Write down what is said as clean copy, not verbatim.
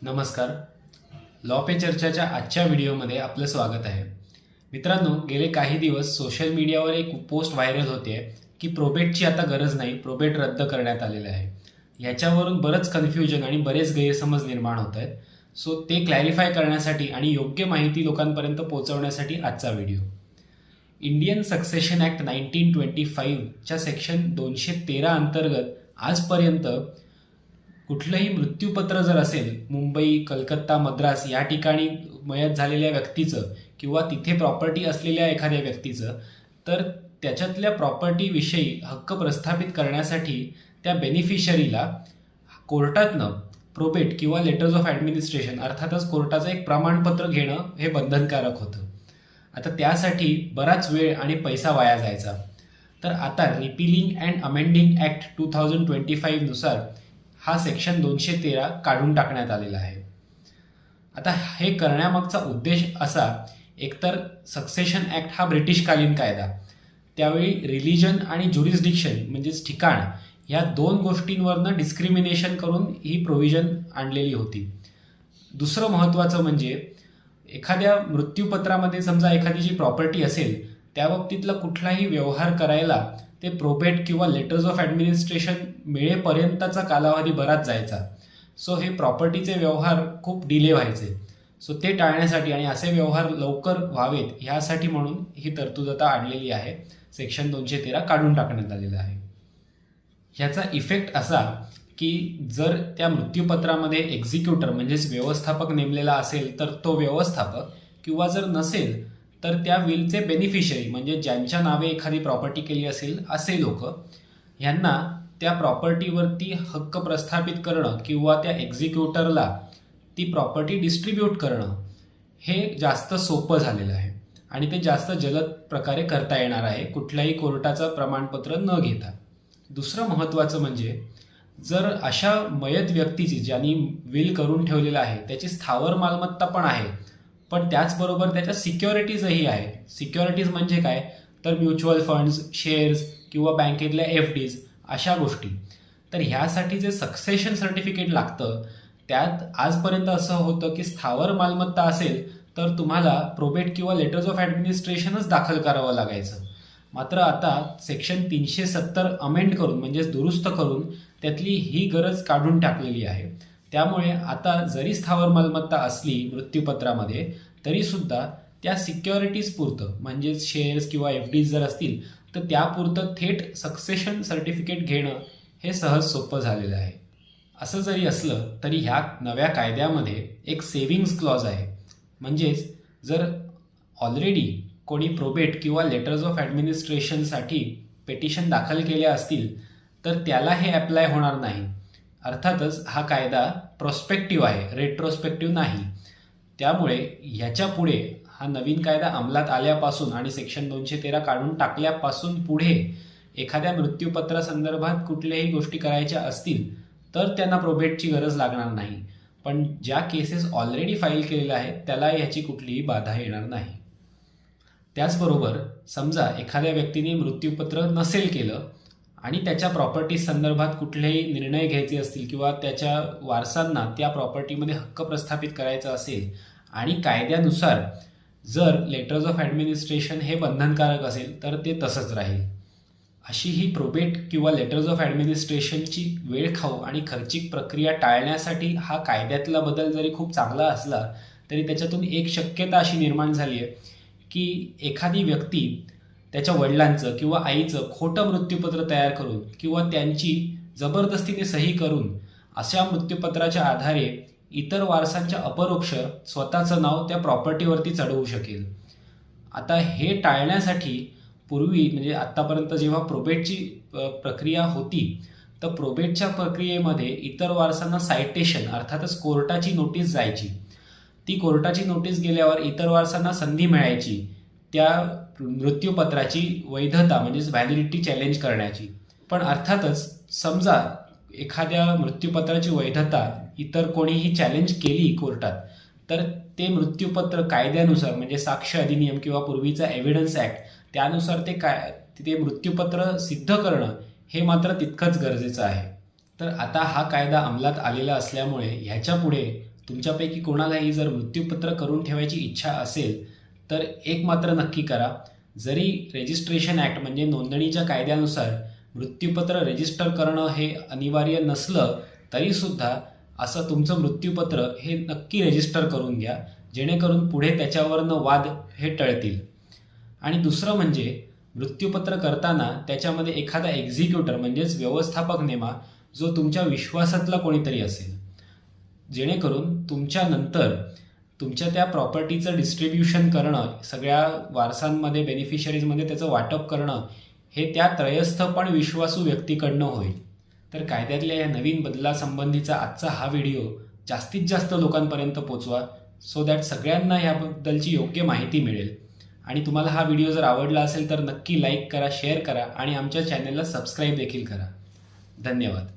नमस्कार. लॉ पे चर्चाच्या आजच्या व्हिडिओमध्ये आपलं स्वागत आहे. मित्रांनो, गेले काही दिवस सोशल मीडियावर एक पोस्ट व्हायरल होते की प्रोबेटची आता गरज नाही, प्रोबेट रद्द करण्यात आलेलं आहे. याच्यावरून बरंच कन्फ्युजन आणि बरेच गैरसमज निर्माण होत आहेत. सो ते क्लॅरिफाय करण्यासाठी आणि योग्य माहिती लोकांपर्यंत पोहोचवण्यासाठी आजचा व्हिडिओ. इंडियन सक्सेशन ॲक्ट 1925च्या सेक्शन 213 अंतर्गत आजपर्यंत कुठलंही मृत्यूपत्र जर असेल, मुंबई, कलकत्ता, मद्रास या ठिकाणी मयत झालेल्या व्यक्तीचं किंवा तिथे प्रॉपर्टी असलेल्या एखाद्या व्यक्तीचं, तर त्याच्यातल्या प्रॉपर्टीविषयी हक्क प्रस्थापित करण्यासाठी त्या बेनिफिशरीला कोर्टातनं प्रोबेट किंवा लेटर्स ऑफ ॲडमिनिस्ट्रेशन अर्थातच कोर्टाचं एक प्रमाणपत्र घेणं हे बंधनकारक होतं. आता त्यासाठी बराच वेळ आणि पैसा वाया जायचा. तर आता रिपिलिंग अँड अमेंडिंग ॲक्ट 2025 नुसार हा सेक्शन 213 काढून टाकण्यात आलेला आहे. आता हे करण्यामागचा उद्देश असा, एकतर सक्सेशन ॲक्ट हा ब्रिटिशकालीन कायदा, त्यावेळी रिलिजन आणि ज्युरिस्डिक्शन म्हणजेच ठिकाण या दोन गोष्टींवरनं डिस्क्रिमिनेशन करून ही प्रोव्हिजन आणलेली होती. दुसरं महत्त्वाचं म्हणजे एखाद्या मृत्यूपत्रामध्ये समजा एखादी जी प्रॉपर्टी असेल त्या बाबतीतला कुठलाही व्यवहार करायला ते प्रोबेट किंवा लेटर्स ऑफ ॲडमिनिस्ट्रेशन मिळेपर्यंतचा कालावधी बराच जायचा. सो हे प्रॉपर्टीचे व्यवहार खूप डिले व्हायचे. सो ते टाळण्यासाठी आणि असे व्यवहार लवकर व्हावेत ह्यासाठी म्हणून ही तरतूद आता आणलेली आहे. सेक्शन 213 काढून टाकण्यात आलेलं आहे. ह्याचा इफेक्ट असा की जर त्या मृत्यूपत्रामध्ये एक्झिक्युटर म्हणजेच व्यवस्थापक नेमलेला असेल तर तो व्यवस्थापक, किंवा जर नसेल तर त्या विलचे बेनिफिशरी म्हणजे ज्यांच्या नावे एखादी प्रॉपर्टी केली असेल असे लोक, ह्यांना त्या प्रॉपर्टीवरती हक्क प्रस्थापित करणं किंवा त्या एक्झिक्युटरला ती प्रॉपर्टी डिस्ट्रीब्यूट करणं हे जास्त सोपं झालेलं आहे आणि ते जास्त जलद प्रकारे करता येणार आहे कुठल्याही कोर्टाचं प्रमाणपत्र न घेता. दुसरं महत्त्वाचं म्हणजे जर अशा मयत व्यक्तीची ज्यांनी विल करून ठेवलेलं आहे त्याची स्थावर मालमत्ता पण आहे, पण त्याचबरोबर त्याच्या सिक्युरिटीजही आहे. सिक्युरिटीज म्हणजे काय, तर म्युच्युअल फंड्स, शेअर्स किंवा बँकेतल्या FDs अशा गोष्टी. तर ह्यासाठी जे सक्सेशन सर्टिफिकेट लागतं त्यात आजपर्यंत असं होतं की स्थावर मालमत्ता असेल तर तुम्हाला प्रोबेट किंवा लेटर्स ऑफ ॲडमिनिस्ट्रेशनच दाखल करावं लागायचं. मात्र आता सेक्शन 370 अमेंड करून म्हणजेच दुरुस्त करून त्यातली ही गरज काढून टाकलेली आहे. त्यामुळे आता जरी स्थावर मालमत्ता असली मृत्यूपत्रामध्ये तरी सुद्धा त्या सिक्युरिटीज पुरतं म्हणजेच शेअर्स किंवा FDs जर असतील तर त्यापुरतं थेट सक्सेशन सर्टिफिकेट घेणं हे सहज सोपं झालेलं आहे. असं जरी असलं तरी ह्या नव्या कायद्यामध्ये एक सेव्हिंग्ज क्लॉज आहे. म्हणजेच जर ऑलरेडी कोणी प्रोबेट किंवा लेटर्स ऑफ ॲडमिनिस्ट्रेशनसाठी पेटिशन दाखल केल्या असतील तर त्याला हे अप्लाय होणार नाही. अर्थातच हा कायदा प्रॉस्पेक्टिव्ह आहे, रेट्रोस्पेक्टिव्ह नाही. त्यामुळे ह्याच्या पुढे हा नवीन कायदा अंमलात आल्यापासून आणि सेक्शन 213 काढून टाकल्यापासून पुढे एखाद्या मृत्यूपत्रासंदर्भात कुठल्याही गोष्टी करायच्या असतील तर त्यांना प्रोबेटची गरज लागणार नाही. पण ज्या केसेस ऑलरेडी फाईल केलेल्या आहेत त्याला ह्याची कुठलीही बाधा येणार नाही. त्याचबरोबर समजा एखाद्या व्यक्तीने मृत्यूपत्र नसेल केलं आणि त्याच्या प्रॉपर्टी संदर्भात कुठलेही निर्णय घ्यायचे असतील किंवा त्याच्या वारसांना त्या प्रॉपर्टीमध्ये हक्क प्रस्थापित करायचा असेल आणि कायद्यानुसार जर लेटर्स ऑफ ॲडमिनिस्ट्रेशन हे बंधनकारक असेल तर ते तसंच राहील. अशी ही प्रोबेट किंवा लेटर्स ऑफ ॲडमिनिस्ट्रेशनची वेळखाऊ आणि खर्चिक प्रक्रिया टाळण्यासाठी हा कायद्यातला बदल जरी खूप चांगला असला तरी त्याच्यातून एक शक्यता अशी निर्माण झाली आहे की एखादी व्यक्ती त्याच्या वडिलांचं किंवा आईचं खोटं मृत्यूपत्र तयार करून किंवा त्यांची जबरदस्तीने सही करून अशा मृत्यूपत्राच्या आधारे इतर वारसांच्या अपरोक्ष स्वतःचं नाव त्या प्रॉपर्टीवरती चढवू शकेल. आता हे टाळण्यासाठी पूर्वी म्हणजे आत्तापर्यंत जेव्हा प्रोबेटची प्रक्रिया होती तर प्रोबेटच्या प्रक्रियेमध्ये इतर वारसांना सायटेशन अर्थातच कोर्टाची नोटीस जायची. ती कोर्टाची नोटीस गेल्यावर इतर वारसांना संधी मिळायची त्या मृत्यूपत्राची वैधता म्हणजेच व्हॅलिडिटी चॅलेंज करण्याची. पण अर्थातच समजा एखाद्या मृत्यूपत्राची वैधता इतर कोणीही चॅलेंज केली कोर्टात तर ते मृत्यूपत्र कायद्यानुसार म्हणजे साक्ष अधिनियम किंवा पूर्वीचा एव्हिडन्स ॲक्ट त्यानुसार ते मृत्यूपत्र सिद्ध करणं हे मात्र तितकंच गरजेचं आहे. तर आता हा कायदा अंमलात आलेला असल्यामुळे ह्याच्या पुढे तुमच्यापैकी कोणालाही जर मृत्यूपत्र करून ठेवायची इच्छा असेल तर एक मात्र नक्की करा, जरी रजिस्ट्रेशन ॲक्ट म्हणजे नोंदणीच्या कायद्यानुसार मृत्यूपत्र रजिस्टर करणं हे अनिवार्य नसलं तरीसुद्धा असं तुमचं मृत्यूपत्र हे नक्की रजिस्टर करून घ्या, जेणेकरून पुढे त्याच्यावरनं वाद हे टळतील. आणि दुसरं म्हणजे मृत्यूपत्र करताना त्याच्यामध्ये एखादा एक्झिक्युटर म्हणजेच व्यवस्थापक नेमा, जो तुमच्या विश्वासातला कोणीतरी असेल, जेणेकरून तुमच्यानंतर तुमच्या त्या प्रॉपर्टीचं डिस्ट्रीब्युशन करणं, सगळ्या वारसांमध्ये बेनिफिशरीजमध्ये त्याचं वाटप करणं हे त्या त्रयस्थ पण विश्वासू व्यक्तीकडनं होईल. तर कायद्यातल्या या नवीन बदलासंबंधीचा आजचा हा व्हिडिओ जास्तीत जास्त लोकांपर्यंत पोचवा, सो दॅट सगळ्यांना याबद्दलची योग्य माहिती मिळेल. आणि तुम्हाला हा व्हिडिओ जर आवडला असेल तर नक्की लाईक करा, शेअर करा आणि आमच्या चॅनलला सबस्क्राईब देखील करा. धन्यवाद.